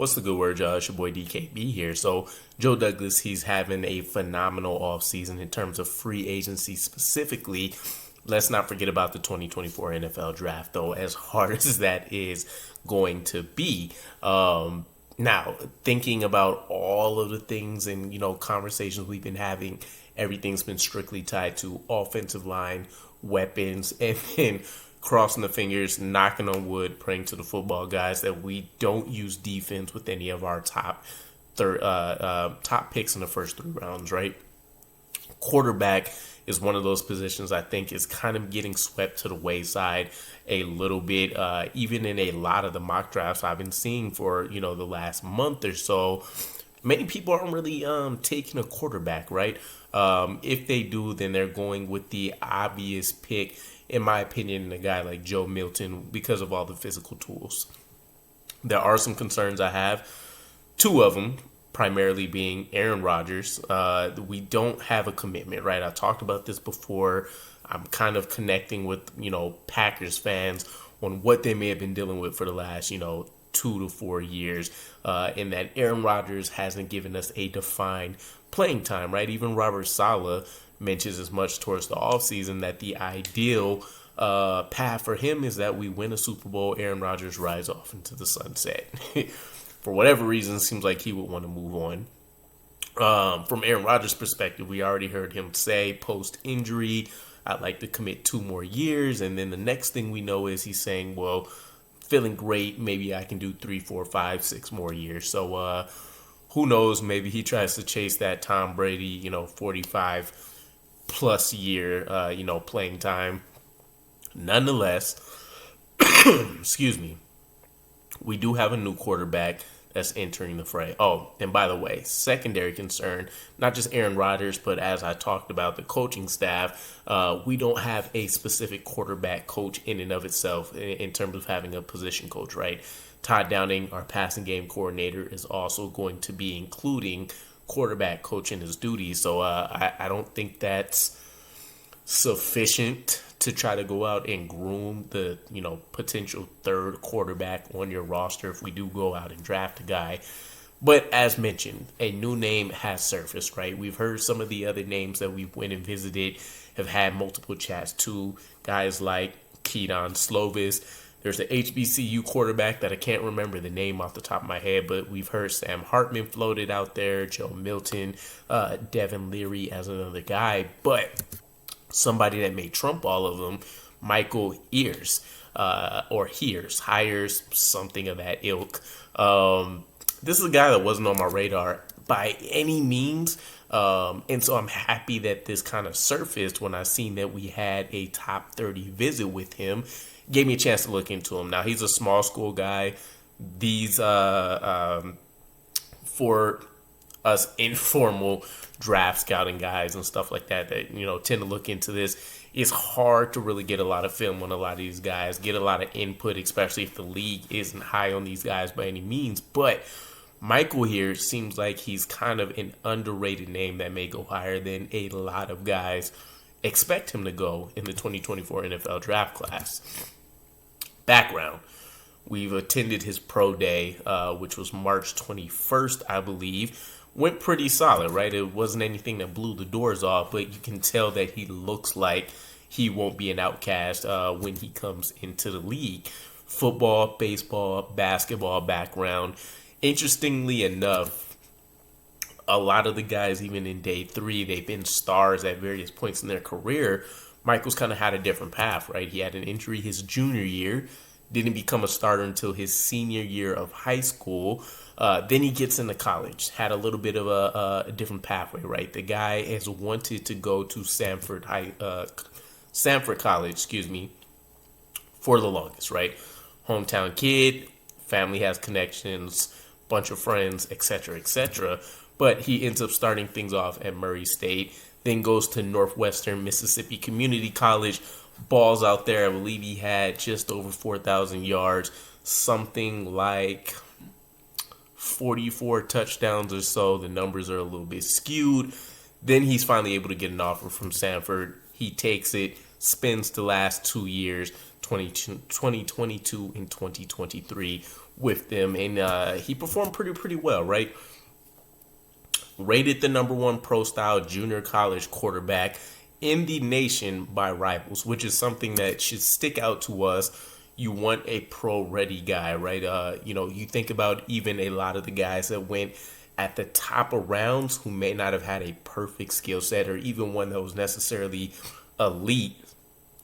What's the good word, y'all? It's your boy DKB here. So Joe Douglas, he's having a phenomenal offseason in terms of free agency specifically. Let's not forget about the 2024 NFL draft, though, as hard as that is going to be. Now, thinking about all of the things and, conversations we've been having, everything's been strictly tied to offensive line, weapons, and then crossing the fingers, knocking on wood, praying to the football guys that we don't use defense with any of our top picks in the first 3 rounds, right? Quarterback is one of those positions I think is kind of getting swept to the wayside a little bit. Even in a lot of the mock drafts I've been seeing for, the last month or so, many people aren't really taking a quarterback, right? If they do, then they're going with the obvious pick, in my opinion, a guy like Joe Milton because of all the physical tools. There are some concerns I have, 2 of them primarily being Aaron Rodgers. We don't have a commitment, right? I talked about this before. I'm kind of connecting with, Packers fans on what they may have been dealing with for the last, 2 to 4 years, in that Aaron Rodgers hasn't given us a defined playing time, right? Even Robert Saleh mentions as much towards the offseason that the ideal path for him is that we win a Super Bowl, Aaron Rodgers rides off into the sunset. For whatever reason, it seems like he would want to move on. From Aaron Rodgers' perspective, we already heard him say post-injury, I'd like to commit 2 more years. And then the next thing we know is he's saying, well, feeling great, maybe I can do 3, 4, 5, 6 more years. So who knows, maybe he tries to chase that Tom Brady, 45 plus year, playing time. Nonetheless, excuse me, we do have a new quarterback that's entering the fray. Oh, and by the way, secondary concern, not just Aaron Rodgers, but as I talked about the coaching staff, we don't have a specific quarterback coach in and of itself in terms of having a position coach, right? Todd Downing, our passing game coordinator, is also going to be including quarterback coach in his duties. So I don't think that's sufficient to try to go out and groom the, potential 3rd quarterback on your roster if we do go out and draft a guy. But as mentioned, a new name has surfaced, right? We've heard some of the other names that we went and visited have had multiple chats too. Guys like Keaton Slovis. There's an HBCU quarterback that I can't remember the name off the top of my head, but we've heard Sam Hartman floated out there, Joe Milton, Devin Leary as another guy. But somebody that may trump all of them, Michael Hiers, or Hiers, something of that ilk. This is a guy that wasn't on my radar by any means. And so I'm happy that this kind of surfaced when I seen that we had a top 30 visit with him. Gave me a chance to look into him. Now, he's a small school guy. These, for us informal draft scouting guys and stuff like that, tend to look into this, it's hard to really get a lot of film on a lot of these guys, get a lot of input, especially if the league isn't high on these guys by any means. But Michael here seems like he's kind of an underrated name that may go higher than a lot of guys expect him to go in the 2024 NFL draft class. Background. We've attended his pro day, which was March 21st, I believe. Went pretty solid, right? It wasn't anything that blew the doors off, but you can tell that he looks like he won't be an outcast when he comes into the league. Football, baseball, basketball background. Interestingly enough, a lot of the guys, even in day 3, they've been stars at various points in their career. Michael's kind of had a different path, right? He had an injury his junior year, didn't become a starter until his senior year of high school. Then he gets into college, had a little bit of a different pathway, right? The guy has wanted to go to Samford College, for the longest, right? Hometown kid, family has connections, bunch of friends, etc., etc. But he ends up starting things off at Murray State, then goes to Northwestern Mississippi Community College, balls out there. I believe he had just over 4,000 yards, something like 44 touchdowns or so. The numbers are a little bit skewed. Then he's finally able to get an offer from Samford. He takes it, spends the last 2 years, 2022 and 2023, with them, and he performed pretty well, right? Rated the #1 pro-style junior college quarterback in the nation by Rivals, which is something that should stick out to us. You want a pro-ready guy, right? You think about even a lot of the guys that went at the top of rounds who may not have had a perfect skill set or even one that was necessarily elite.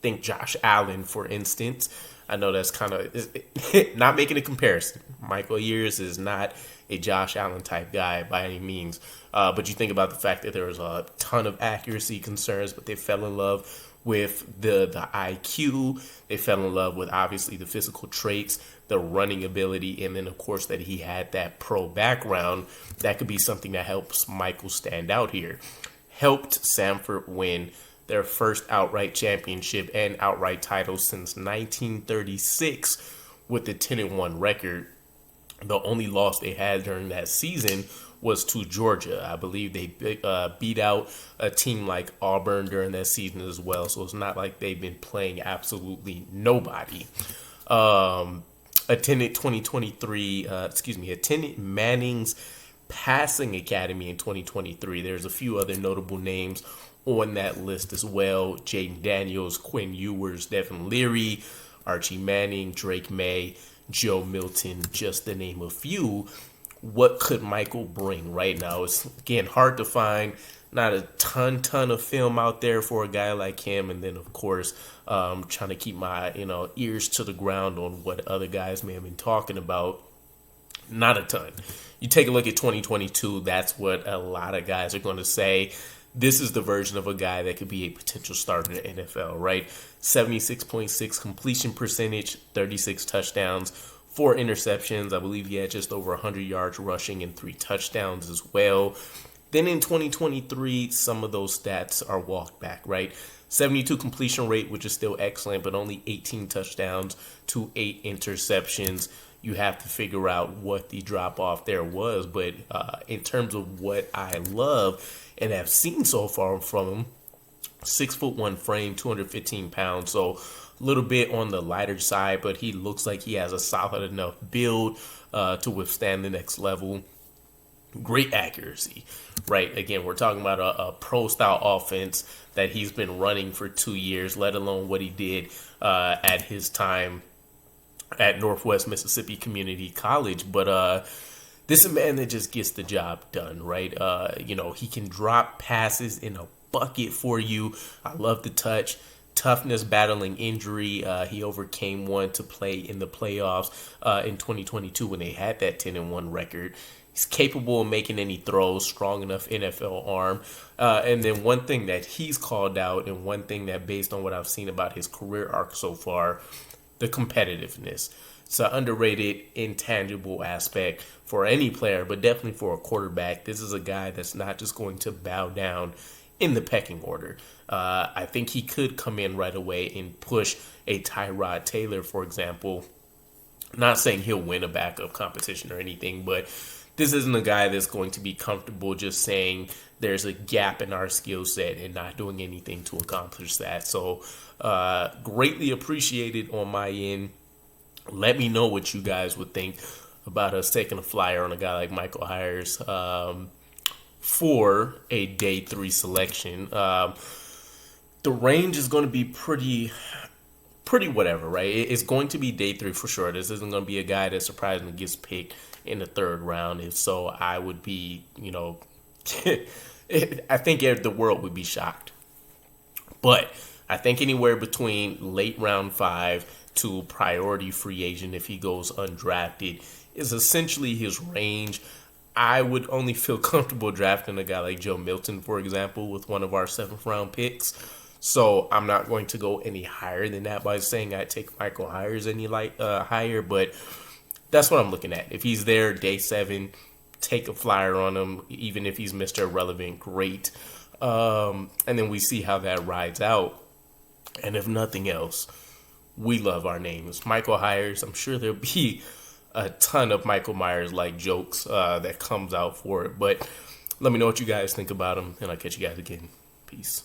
Think Josh Allen, for instance. I know that's kind of not making a comparison. Michael Hiers is not a Josh Allen type guy by any means. But you think about the fact that there was a ton of accuracy concerns, but they fell in love with the IQ. They fell in love with, obviously, the physical traits, the running ability, and then, of course, that he had that pro background. That could be something that helps Michael stand out here. Helped Samford win their first outright championship and outright title since 1936 with the 10-1 record. The only loss they had during that season was to Georgia. I believe they beat out a team like Auburn during that season as well. So it's not like they've been playing absolutely nobody. Attended Manning's Passing Academy in 2023. There's a few other notable names on that list as well. Jaden Daniels, Quinn Ewers, Devin Leary, Archie Manning, Drake May, Joe Milton, just to name a few. What could Michael bring right now? It's, again, hard to find. Not a ton of film out there for a guy like him. And then, of course, trying to keep my ears to the ground on what other guys may have been talking about. Not a ton. You take a look at 2022, that's what a lot of guys are going to say. This is the version of a guy that could be a potential starter in the NFL, right? 76.6 completion percentage, 36 touchdowns, 4 interceptions. I believe he had just over 100 yards rushing and 3 touchdowns as well. Then in 2023, some of those stats are walked back, right? 72 completion rate, which is still excellent, but only 18 touchdowns to 8 interceptions. You have to figure out what the drop-off there was. But in terms of what I love and have seen so far from him, 6'1" frame, 215 pounds. So a little bit on the lighter side, but he looks like he has a solid enough build to withstand the next level. Great accuracy, right? Again, we're talking about a pro-style offense that he's been running for 2 years, let alone what he did at his time at Northwest Mississippi Community College. But this is a man that just gets the job done, right? He can drop passes in a bucket for you. I love the touch. Toughness, battling injury. He overcame one to play in the playoffs in 2022 when they had that 10-1 record. He's capable of making any throws, strong enough NFL arm. And then one thing that he's called out, and one thing that, based on what I've seen about his career arc so far, the competitiveness. It's an underrated, intangible aspect for any player, but definitely for a quarterback. This is a guy that's not just going to bow down in the pecking order. I think he could come in right away and push a Tyrod Taylor, for example. Not saying he'll win a backup competition or anything, but this isn't a guy that's going to be comfortable just saying there's a gap in our skill set and not doing anything to accomplish that. So greatly appreciated on my end. Let me know what you guys would think about us taking a flyer on a guy like Michael Hiers for a day 3 selection. The range is going to be pretty whatever, right? It's going to be day 3 for sure. This isn't going to be a guy that surprisingly gets picked in the 3rd round. If so, I would be, I think the world would be shocked. But I think anywhere between late round 5 to priority free agent, if he goes undrafted, is essentially his range. I would only feel comfortable drafting a guy like Joe Milton, for example, with one of our 7th round picks. So I'm not going to go any higher than that by saying I'd take Michael Hiers any higher, but that's what I'm looking at. If he's there day 7, take a flyer on him, even if he's Mr. Irrelevant, great. And then we see how that rides out. And if nothing else, we love our names. Michael Hiers, I'm sure there'll be a ton of Michael Myers-like jokes that comes out for it. But let me know what you guys think about him, and I'll catch you guys again. Peace.